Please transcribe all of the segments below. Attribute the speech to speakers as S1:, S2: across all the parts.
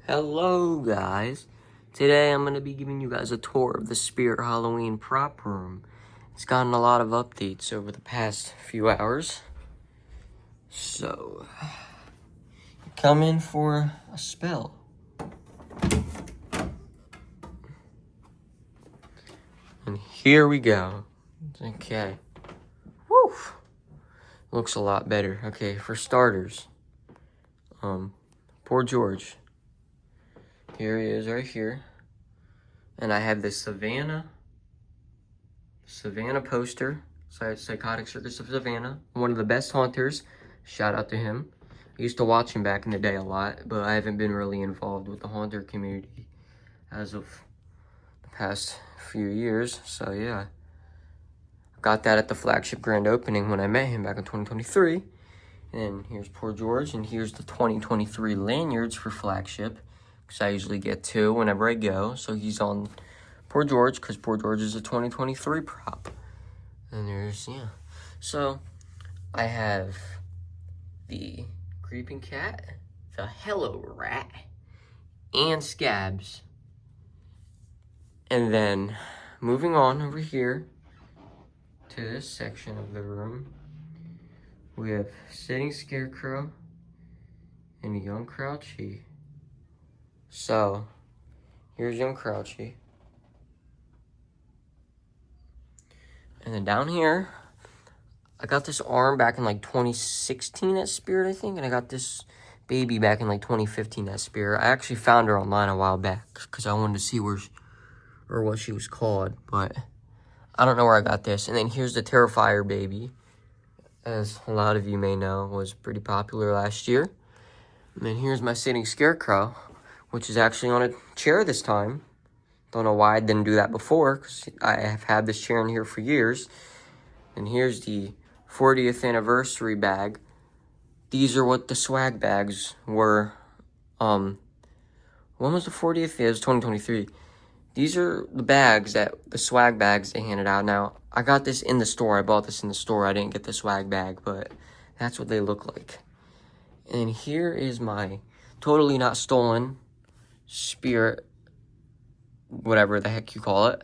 S1: Hello guys, today I'm going to be giving you guys a tour of the Spirit Halloween prop room. It's gotten a lot of updates over the past few hours, so come in for a spell. And here we go. Okay, woo, looks a lot better. Okay, for starters, poor George. Here he is right here. And I have this Savannah poster, Psychotic Circus of Savannah. One of the best haunters. Shout out to him. I used to watch him back in the day a lot, but I haven't been really involved with the haunter community as of the past few years. So yeah, got that at the flagship grand opening when I met him back in 2023. And here's poor George, and here's the 2023 lanyards for flagship, because I usually get two whenever I go. So he's on poor George, because poor George is a 2023 prop. And there's, yeah. So I have the creeping cat, the hello rat, and scabs. And then moving on over here to this section of the room, we have sitting scarecrow and young Crouchy. So here's young Crouchy. And then down here, I got this arm back in like 2016 at Spirit, I think. And I got this baby back in like 2015 at Spirit. I actually found her online a while back because I wanted to see what she was called. But I don't know where I got this. And then here's the Terrifier baby. As a lot of you may know, was pretty popular last year. And then here's my sitting scarecrow, which is actually on a chair this time. Don't know why I didn't do that before, because I have had this chair in here for years. And here's the 40th anniversary bag. These are what the swag bags were. When was the 40th? It was 2023. These are the bags the swag bags they handed out. Now, I got this in the store. I bought this in the store. I didn't get the swag bag, but that's what they look like. And here is my totally not stolen Spirit, whatever the heck you call it,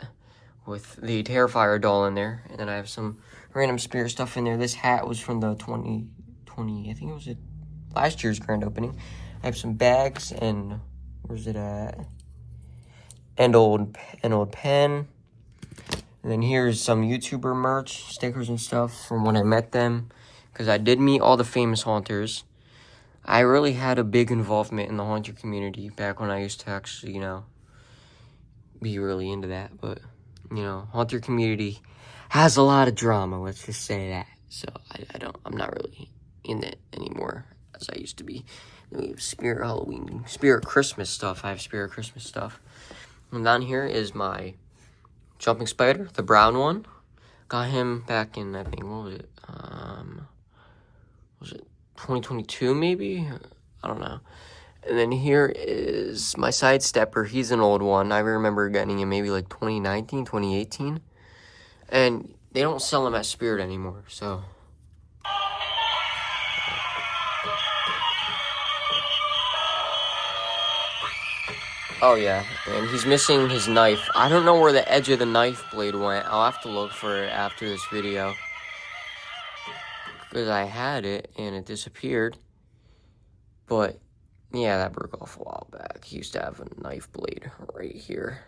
S1: with the Terrifier doll in there. And then I have some random Spirit stuff in there. This hat was from the 2020, I think it was last year's grand opening. I have some bags and, where's it at? An old pen. And then here's some YouTuber merch, stickers and stuff from when I met them. Because I did meet all the famous haunters. I really had a big involvement in the haunter community back when I used to actually, be really into that. But, haunter community has a lot of drama, let's just say that. So I'm not really in it anymore as I used to be. Then we have Spirit Halloween, Spirit Christmas stuff. I have Spirit Christmas stuff. And down here is my jumping spider, the brown one. Got him back in, I think, what was it? Was it 2022 maybe? I don't know. And then here is my sidestepper. He's an old one. I remember getting him maybe like 2019, 2018. And they don't sell him at Spirit anymore, so. Oh yeah, and he's missing his knife. I don't know where the edge of the knife blade went. I'll have to look for it after this video, because I had it and it disappeared. But yeah, that broke off a while back. He used to have a knife blade right here.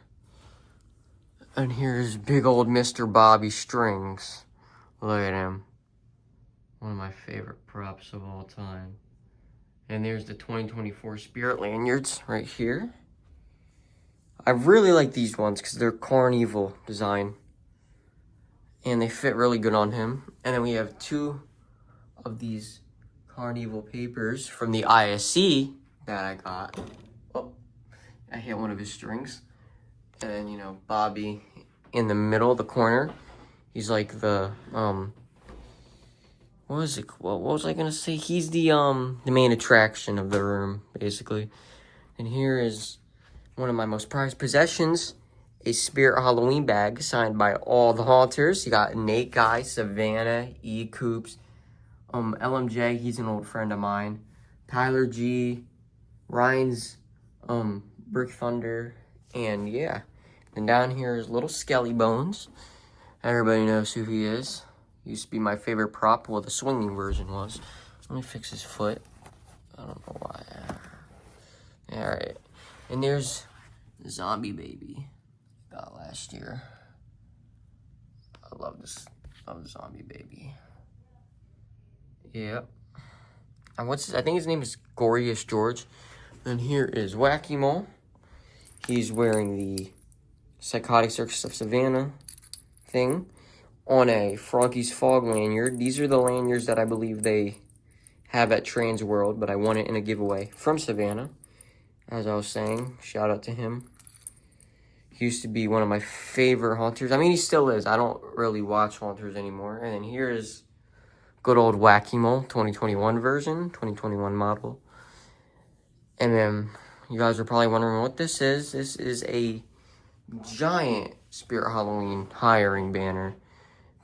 S1: And here's big old Mr. Bobby Strings. Look at him. One of my favorite props of all time. And there's the 2024 Spirit lanyards right here. I really like these ones because they're carnival design. And they fit really good on him. And then we have two of these carnival papers from the ISC that I got. Oh, I hit one of his strings. And then, Bobby in the middle, the corner. He's like the, what was I gonna say? He's the main attraction of the room, basically. And here is one of my most prized possessions, a Spirit Halloween bag signed by all the haunters. You got Nate Guy, Savannah, E. Coops, LMJ, he's an old friend of mine, Tyler G, Ryan's Brick Thunder, and yeah. And down here is Little Skelly Bones. Everybody knows who he is. Used to be my favorite prop. Well, the swinging version was. Let me fix his foot. I don't know why. Alright. And there's Zombie Baby. Got last year. I love this. Love the Zombie Baby. Yep. And I think his name is Gorius George. And here is Wacky Mole. He's wearing the Psychotic Circus of Savannah thing on a Froggy's Fog lanyard. These are the lanyards that I believe they have at Trans World, but I won it in a giveaway from Savannah. As I was saying, shout out to him. He used to be one of my favorite haunters. I mean, he still is. I don't really watch haunters anymore. And then here is good old Wacky Mole, 2021 version, 2021 model. And then you guys are probably wondering what this is. This is a giant Spirit Halloween hiring banner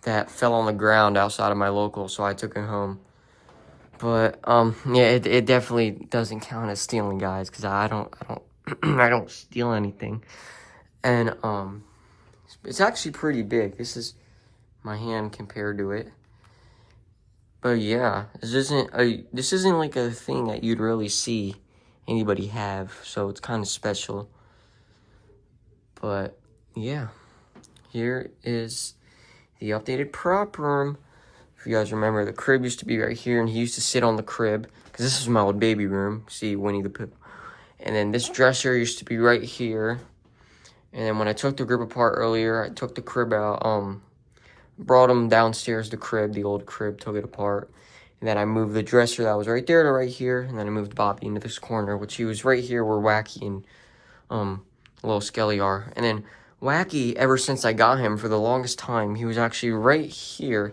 S1: that fell on the ground outside of my local, so I took it home. But yeah, it definitely doesn't count as stealing, guys, because I don't I don't steal anything. And it's actually pretty big. This is my hand compared to it. But yeah, this isn't like a thing that you'd really see anybody have, so it's kind of special. But yeah, here is the updated prop room. If you guys remember, the crib used to be right here, and he used to sit on the crib, because this is my old baby room. See, Winnie the Pooh. And then this dresser used to be right here. And then when I took the crib apart earlier, I took the crib out, brought him downstairs, the crib, the old crib, took it apart. And then I moved the dresser that was right there to right here, and then I moved Bobby into this corner, which he was right here where Wacky and Little Skelly are. And then Wacky, ever since I got him, for the longest time, he was actually right here.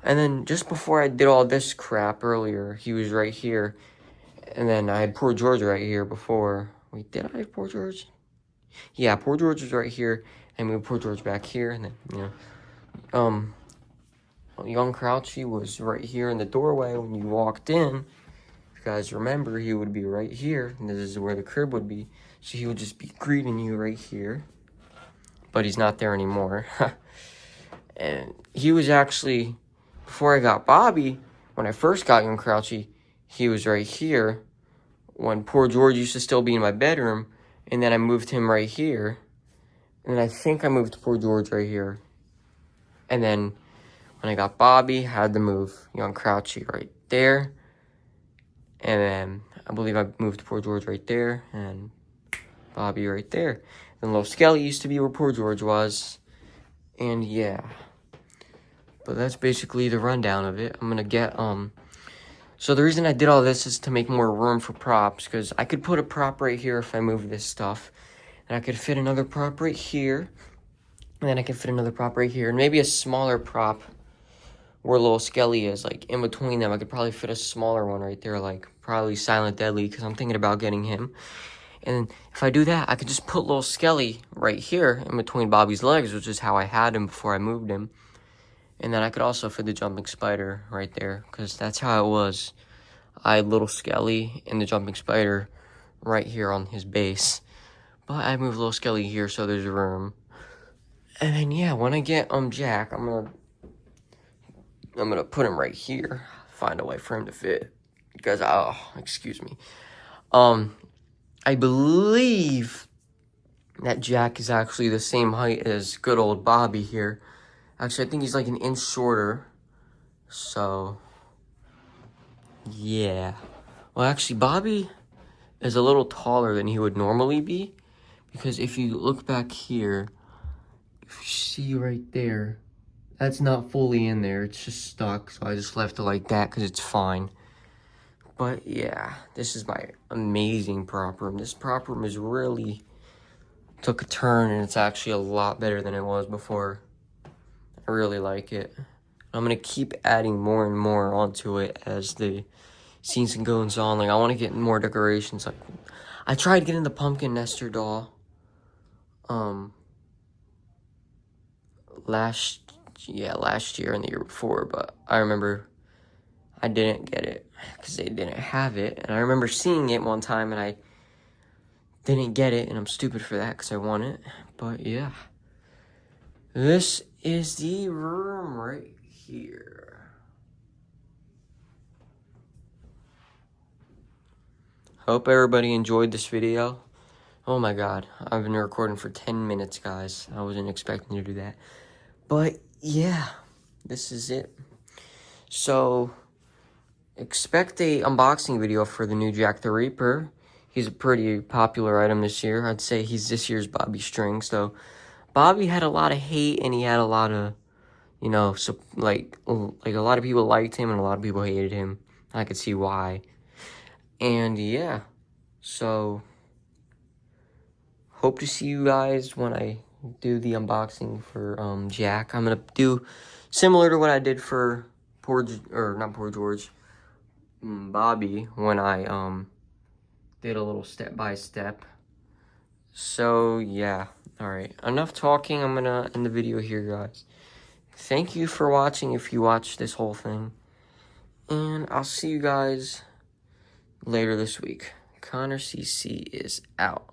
S1: And then just before I did all this crap earlier, he was right here. And then I had Poor George right here before. Wait, did I have Poor George? Yeah, Poor George was right here. I moved Poor George back here. And then, you know, Young Crouchy was right here in the doorway when you walked in. If you guys remember, he would be right here. And this is where the crib would be. So he would just be greeting you right here. But he's not there anymore. And he was actually, before I got Bobby, when I first got Young Crouchy, he was right here. When Poor George used to still be in my bedroom. And then I moved him right here. And I think I moved Poor George right here. And then when I got Bobby, I had to move Young Crouchy right there. And then I believe I moved Poor George right there. And Bobby right there. And Little Skelly used to be where Poor George was. And yeah. But that's basically the rundown of it. I'm going to get, so the reason I did all this is to make more room for props. Because I could put a prop right here if I move this stuff. And I could fit another prop right here. And then I could fit another prop right here. And maybe a smaller prop where Little Skelly is. Like, in between them, I could probably fit a smaller one right there. Like, probably Silent Deadly. Because I'm thinking about getting him. And if I do that, I could just put Little Skelly right here in between Bobby's legs, which is how I had him before I moved him. And then I could also fit the Jumping Spider right there, because that's how it was. I had Little Skelly and the Jumping Spider right here on his base. But I moved Little Skelly here, so there's room. And then, yeah, when I get Jack, I'm gonna put him right here. Find a way for him to fit. Because, excuse me. I believe that Jack is actually the same height as good old Bobby here. Actually, I think he's like an inch shorter. So, yeah. Well, actually, Bobby is a little taller than he would normally be. Because if you look back here, if you see right there, that's not fully in there. It's just stuck. So I just left it like that because it's fine. But yeah, this is my amazing prop room. This prop room is really took a turn, and it's actually a lot better than it was before. I really like it. I'm going to keep adding more and more onto it as the season goes on. Like, I want to get more decorations. Like, I tried getting the pumpkin nester doll last year and the year before, but I remember I didn't get it because they didn't have it. And I remember seeing it one time, and I didn't get it, and I'm stupid for that because I want it. But yeah, this is the room right here. Hope everybody enjoyed this video. Oh my god, I've been recording for 10 minutes, guys. I wasn't expecting to do that. But yeah, this is it. So, expect a unboxing video for the new Jack the Reaper. He's a pretty popular item this year. I'd say he's this year's Bobby Strings, though. Bobby had a lot of hate, and he had a lot of, you know, so, like a lot of people liked him, and a lot of people hated him. I could see why. And yeah, so hope to see you guys when I do the unboxing for Jack. I'm gonna do similar to what I did for Bobby, when I did a little step by step. So yeah, all right, enough talking. I'm gonna end the video here, guys. Thank you for watching if you watched this whole thing, and I'll see you guys later this week. Connor CC is out.